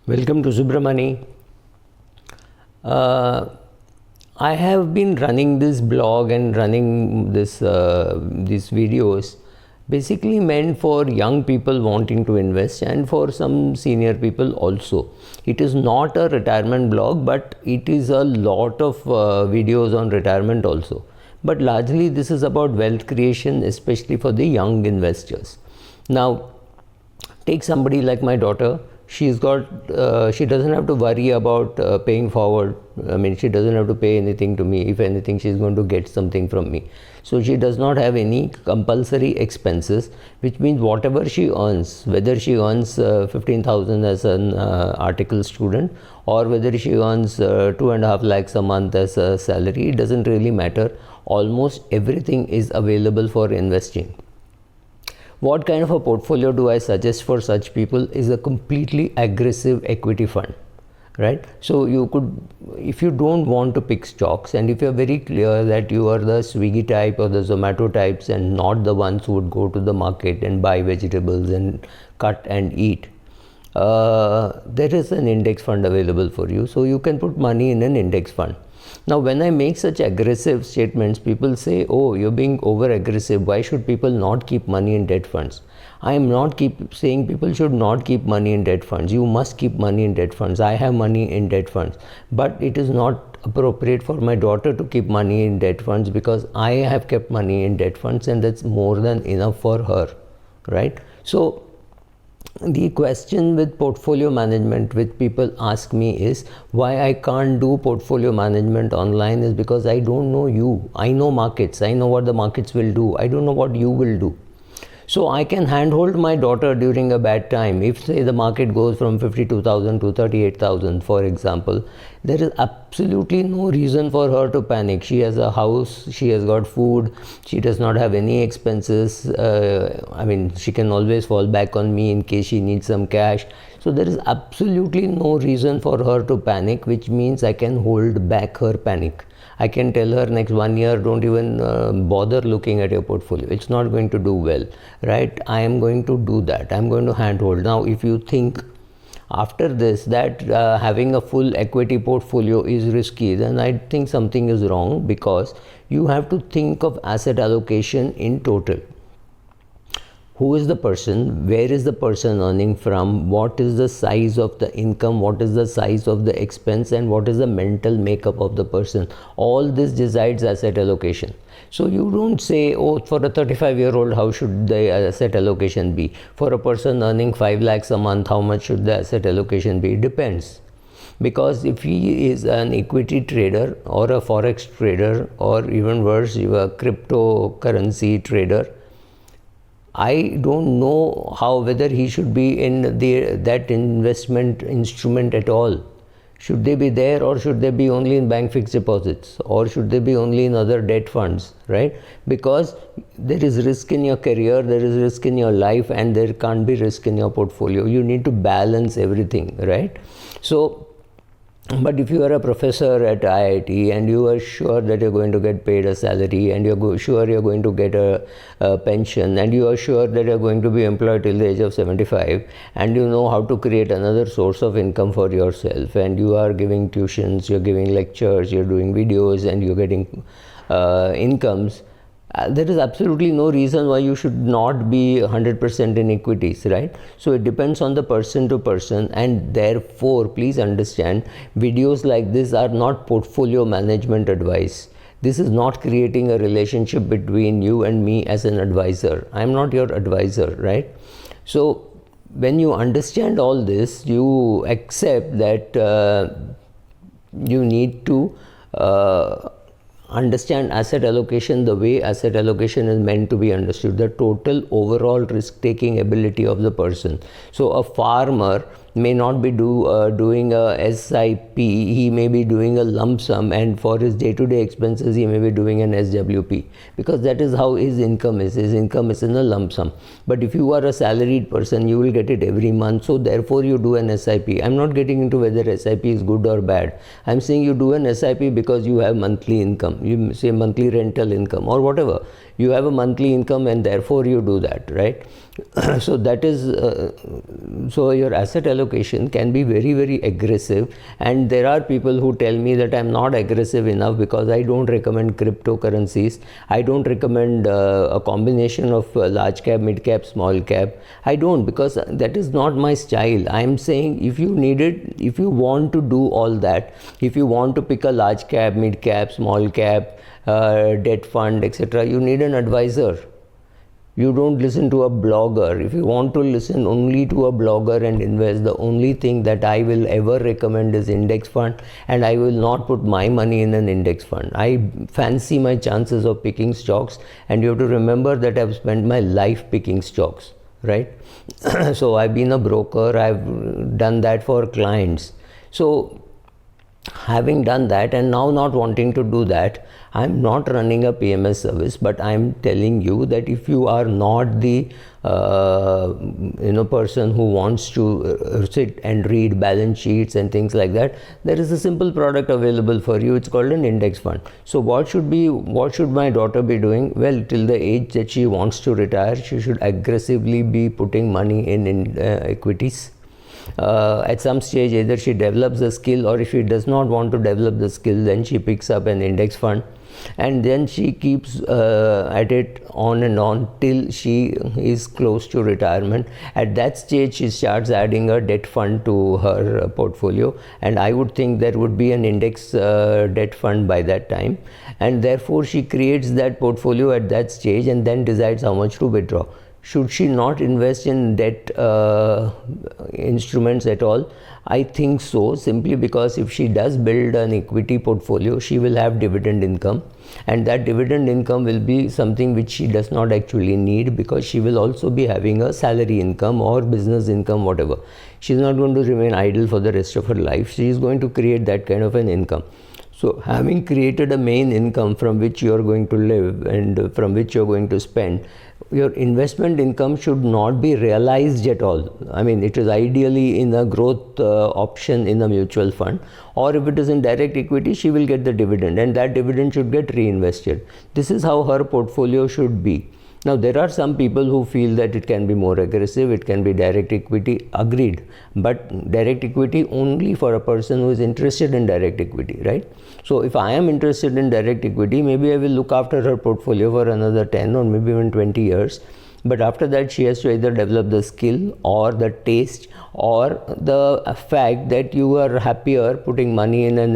Welcome to Subramani. I have been running this blog and running these videos basically meant for young people wanting to invest and for some senior people also. It is not a retirement blog, but it is a lot of videos on retirement also. But largely this is about wealth creation, especially for the young investors. Now, take somebody like my daughter. She doesn't have to worry about paying forward. I mean, she doesn't have to pay anything to me. If anything, she's going to get something from me. So she does not have any compulsory expenses, which means whatever she earns, whether she earns 15,000 as an article student or whether she earns 2.5 lakhs a month as a salary, it doesn't really matter. Almost everything is available for investing. What kind of a portfolio do I suggest for such people is a completely aggressive equity fund, right? So you could, if you don't want to pick stocks and if you're very clear that you are the Swiggy type or the Zomato types and not the ones who would go to the market and buy vegetables and cut and eat, there is an index fund available for you. So you can put money in an index fund. Now, when I make such aggressive statements, people say, oh, you're being over aggressive. Why should people not keep money in debt funds? I am not saying people should not keep money in debt funds. You must keep money in debt funds. I have money in debt funds. But it is not appropriate for my daughter to keep money in debt funds because I have kept money in debt funds and that's more than enough for her, right? So, the question with portfolio management which people ask me is why I can't do portfolio management online is because I don't know you. I know markets. I know what the markets will do. I don't know what you will do. So I can handhold my daughter during a bad time. If say the market goes from 52,000 to 38,000, for example, there is absolutely no reason for her to panic. She has a house, she has got food, she does not have any expenses. I mean, she can always fall back on me in case she needs some cash. So there is absolutely no reason for her to panic, which means I can hold back her panic. I can tell her next 1 year, don't even bother looking at your portfolio. It's not going to do well, right? I am going to do that. I'm going to handhold. Now, if you think after this that having a full equity portfolio is risky, then I think something is wrong because you have to think of asset allocation in total. Who is the person? Where is the person earning from? What is the size of the income? What is the size of the expense? And what is the mental makeup of the person? All this decides asset allocation. So you don't say, oh, for a 35-year-old, how should the asset allocation be? For a person earning 5 lakhs a month, how much should the asset allocation be? It depends. Because if he is an equity trader or a forex trader or even worse, a cryptocurrency trader, I don't know whether he should be in that investment instrument at all. Should they be there or should they be only in bank fixed deposits or should they be only in other debt funds, right? Because there is risk in your career, there is risk in your life and there can't be risk in your portfolio. You need to balance everything, right? So, but if you are a professor at IIT and you are sure that you're going to get paid a salary and you're sure you're going to get a pension and you are sure that you're going to be employed till the age of 75 and you know how to create another source of income for yourself and you are giving tuitions, you're giving lectures, you're doing videos and you're getting incomes, there is absolutely no reason why you should not be 100% in equities, right? So it depends on the person to person and therefore please understand videos like this are not portfolio management advice. This is not creating a relationship between you and me as an advisor. I am not your advisor, right? So when you understand all this, you accept that you need to understand asset allocation the way asset allocation is meant to be understood, the total overall risk taking ability of the person. So a farmer may not be doing a SIP, he may be doing a lump sum and for his day-to-day expenses he may be doing an SWP because that is how his income is. His income is in a lump sum. But if you are a salaried person, you will get it every month, so therefore you do an SIP. I'm not getting into whether SIP is good or bad. I'm saying you do an SIP because you have monthly income, you say monthly rental income or whatever. You have a monthly income and therefore you do that, right? So that is so your asset allocation can be very, very aggressive, and there are people who tell me that I'm not aggressive enough because I don't recommend cryptocurrencies, I don't recommend a combination of large cap, mid cap, small cap. I don't, because that is not my style. I'm saying if you need it, if you want to do all that, if you want to pick a large cap, mid cap, small cap, debt fund, etc., you need an advisor. You don't listen to a blogger. If you want to listen only to a blogger and invest, the only thing that I will ever recommend is index fund, and I will not put my money in an index fund. I fancy my chances of picking stocks, and you have to remember that I've spent my life picking stocks, right? So I've been a broker, I've done that for clients. So having done that and now not wanting to do that, I'm not running a PMS service, but I'm telling you that if you are not the person who wants to sit and read balance sheets and things like that, there is a simple product available for you. It's called an index fund. So what should my daughter be doing? Well, till the age that she wants to retire, she should aggressively be putting money in equities. At some stage, either she develops the skill, or if she does not want to develop the skill, then she picks up an index fund, and then she keeps at it on and on till she is close to retirement. At that stage, she starts adding a debt fund to her portfolio, and I would think there would be an index debt fund by that time, and therefore she creates that portfolio at that stage and then decides how much to withdraw. Should she not invest in debt instruments at all? I think so, simply because if she does build an equity portfolio, she will have dividend income, and that dividend income will be something which she does not actually need, because she will also be having a salary income or business income, whatever. She's not going to remain idle for the rest of her life. She is going to create that kind of an income. So having created a main income from which you are going to live and from which you are going to spend, your investment income should not be realized at all. I mean, it is ideally in a growth option in a mutual fund, or if it is in direct equity, she will get the dividend, and that dividend should get reinvested. This is how her portfolio should be. Now, there are some people who feel that it can be more aggressive, it can be direct equity, agreed, but direct equity only for a person who is interested in direct equity, right? So, if I am interested in direct equity, maybe I will look after her portfolio for another 10 or maybe even 20 years. But after that, she has to either develop the skill or the taste or the fact that you are happier putting money in an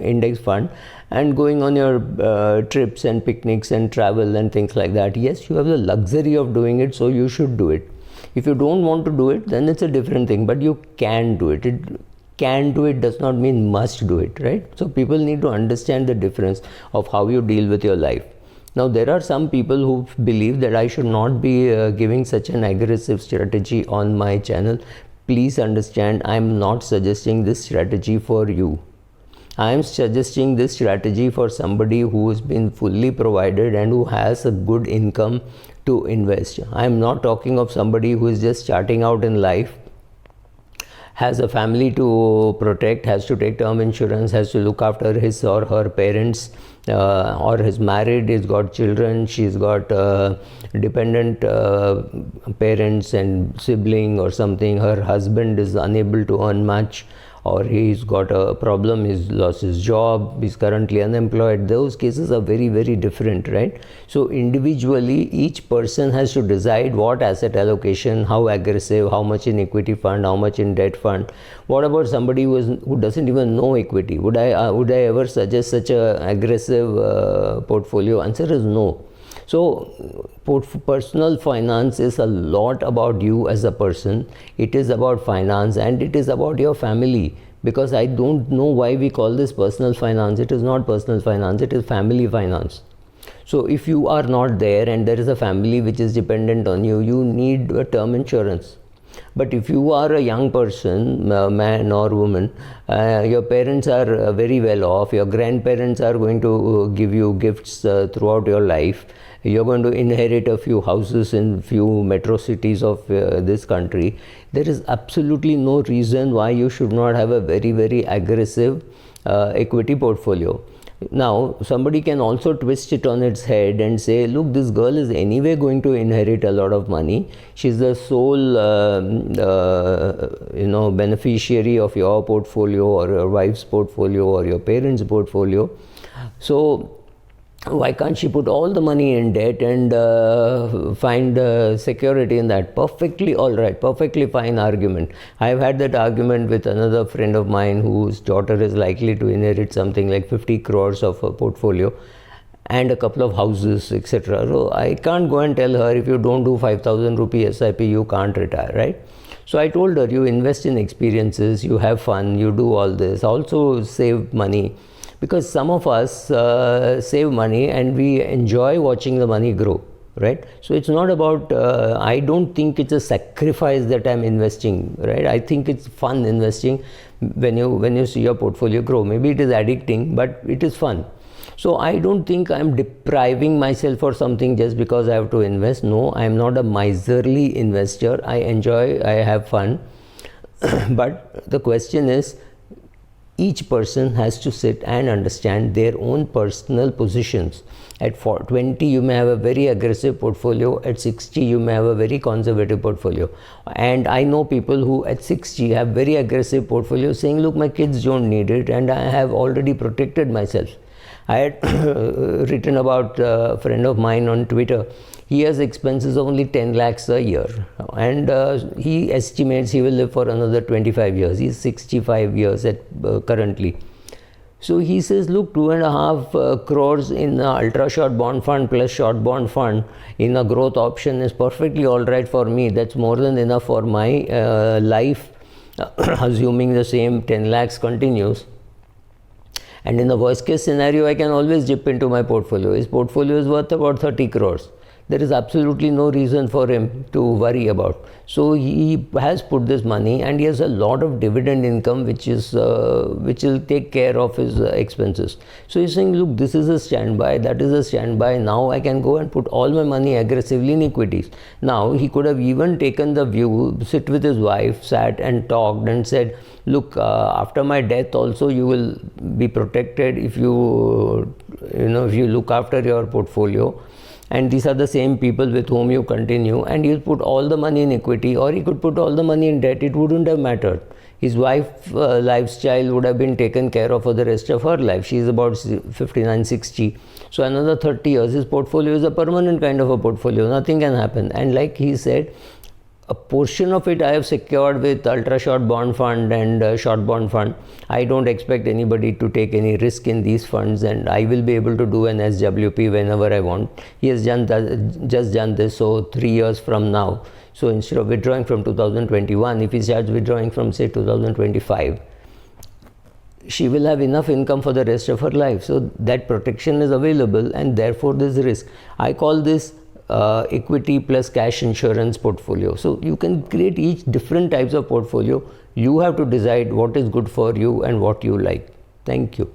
index fund and going on your trips and picnics and travel and things like that. Yes, you have the luxury of doing it, so you should do it. If you don't want to do it, then it's a different thing, but you can do it. Can do it does not mean must do it, right? So people need to understand the difference of how you deal with your life. Now, there are some people who believe that I should not be giving such an aggressive strategy on my channel. Please understand, I am not suggesting this strategy for you. I am suggesting this strategy for somebody who has been fully provided and who has a good income to invest. I am not talking of somebody who is just starting out in life, has a family to protect, has to take term insurance, has to look after his or her parents, or is married, he's got children, she's got dependent parents and sibling or something, her husband is unable to earn much, or he's got a problem, he's lost his job, he's currently unemployed. Those cases are very, very different, right? So individually, each person has to decide what asset allocation, how aggressive, how much in equity fund, how much in debt fund. What about somebody who doesn't even know equity? Would I ever suggest such a aggressive portfolio? Answer is no. So personal finance is a lot about you as a person. It is about finance and it is about your family, because I don't know why we call this personal finance. It is not personal finance, it is family finance. So if you are not there and there is a family which is dependent on you, you need a term insurance. But if you are a young person, man or woman, your parents are very well off, your grandparents are going to give you gifts throughout your life, you're going to inherit a few houses in few metro cities of this country, there is absolutely no reason why you should not have a very, very aggressive equity portfolio. Now, somebody can also twist it on its head and say, look, this girl is anyway going to inherit a lot of money. She's the sole, beneficiary of your portfolio or your wife's portfolio or your parents' portfolio. So, why can't she put all the money in debt and find security in that? Perfectly all right, perfectly fine argument. I've had that argument with another friend of mine whose daughter is likely to inherit something like 50 crores of a portfolio and a couple of houses, etc. So I can't go and tell her, if you don't do 5,000 rupee SIP, you can't retire, right? So I told her, you invest in experiences, you have fun, you do all this, also save money. Because some of us save money and we enjoy watching the money grow, right? So it's not about, I don't think it's a sacrifice that I'm investing, right? I think it's fun investing when you see your portfolio grow. Maybe it is addicting, but it is fun. So I don't think I'm depriving myself for something just because I have to invest. No, I'm not a miserly investor. I enjoy, I have fun. But the question is, each person has to sit and understand their own personal positions. At 20, you may have a very aggressive portfolio. At 60, you may have a very conservative portfolio. And I know people who at 60 have very aggressive portfolios saying, look, my kids don't need it and I have already protected myself. I had written about a friend of mine on Twitter. He has expenses of only 10 lakhs a year and he estimates he will live for another 25 years. He's 65 years currently. So he says, look, 2.5 crores in the ultra short bond fund plus short bond fund in a growth option is perfectly all right for me. That's more than enough for my life, assuming the same 10 lakhs continues. And in the worst case scenario, I can always dip into my portfolio. His portfolio is worth about 30 crores. There is absolutely no reason for him to worry about. So he has put this money and he has a lot of dividend income which will take care of his expenses. So he's saying, look, this is a standby, that is a standby. Now I can go and put all my money aggressively in equities. Now he could have even taken the view, sit with his wife, sat and talked and said, look, after my death also you will be protected if you look after your portfolio. And these are the same people with whom you continue, and you put all the money in equity, or he could put all the money in debt. It wouldn't have mattered. His wife's lifestyle would have been taken care of for the rest of her life. She is about 59, 60. So another 30 years, his portfolio is a permanent kind of a portfolio. Nothing can happen. And like he said, a portion of it I have secured with ultra short bond fund and short bond fund. I don't expect anybody to take any risk in these funds, and I will be able to do an SWP whenever I want. He has just done this, so 3 years from now. So instead of withdrawing from 2021, if he starts withdrawing from say 2025, she will have enough income for the rest of her life. So that protection is available, and therefore there's risk. I call this equity plus cash insurance portfolio. So you can create each different types of portfolio. You have to decide what is good for you and what you like. Thank you.